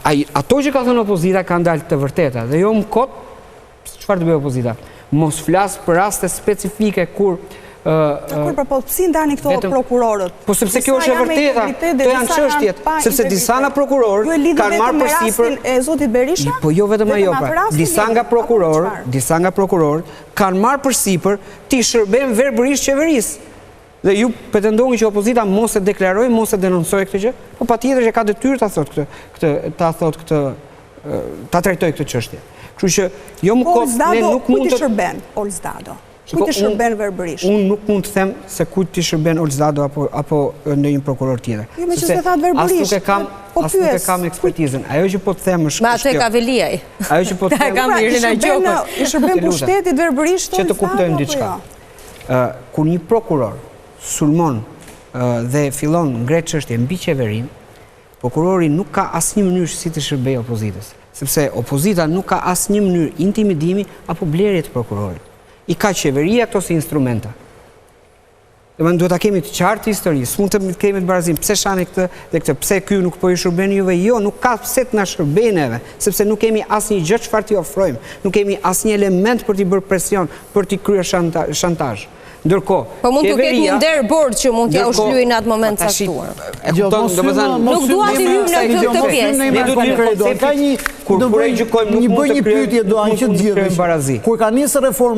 ato që ka thënë opozita kanë dalë të vërteta, dhe jo më kot, çfarë të bëjë opozita? Mos flas për raste specifike kur si ndani këto prokurorët? Po sepse kjo është e vërteta, këto janë çështjet, sepse disa nga prokurorë kanë marrë përsipër e zotit Berisha? Po jo vetëm ajo, pra. Disa nga prokurorët kanë marrë përsipër ti shërben verbërisht qeverisë. Dhe ju pretendoni që opozita mos e deklaroj, mos e denoncoj këtë gjë, po patjetër që ka detyrë ta trajtoj këtë çështje. Kështu që jo më kot ne nuk mund të shërben Olzdado. Kujt i shërben verbërisht? Unë nuk mund të them se kujt i shërben Olzdado apo ndonjë prokuror tjetër. Jo, me që se thatë verbërisht. As nuk e kam ekspertizën. Ajo që po të them është me atë ka Veliaj. Ajo që po të them i shërben pushtetit verbërisht që të kuptojmë diçka. Kur një prokuror sulmon dhe fillon ngret çështje mbi qeverinë, prokurori nuk ka asnjë mënyrë si të shërbejë opozitës, sepse opozita nuk ka asnjë mënyrë intimidimi apo blerje të prokurorit. I ka qeveria këto si instrumenta. Dhe duhet ta kemi të qartë historisë, s'mund të kemi të barazim pse shani këtë dhe këtë, pse ky nuk po i shërben juve, jo, nuk ka pse të na shërben neve, sepse nuk kemi asnjë gjë çfarë t'i ofrojmë, nuk kemi asnjë element për t'i bërë presion, për t'i kryer shantazh. Ndërkohë, po mund të ketë një nder borxh që mund t'ja ushlyej në atë moment caktuar. Nuk dua të hym në këtë pjesë. Ne duhet të Kur e gjykojmë nuk mund të kryejmë barazi. Kur ka nisë reforma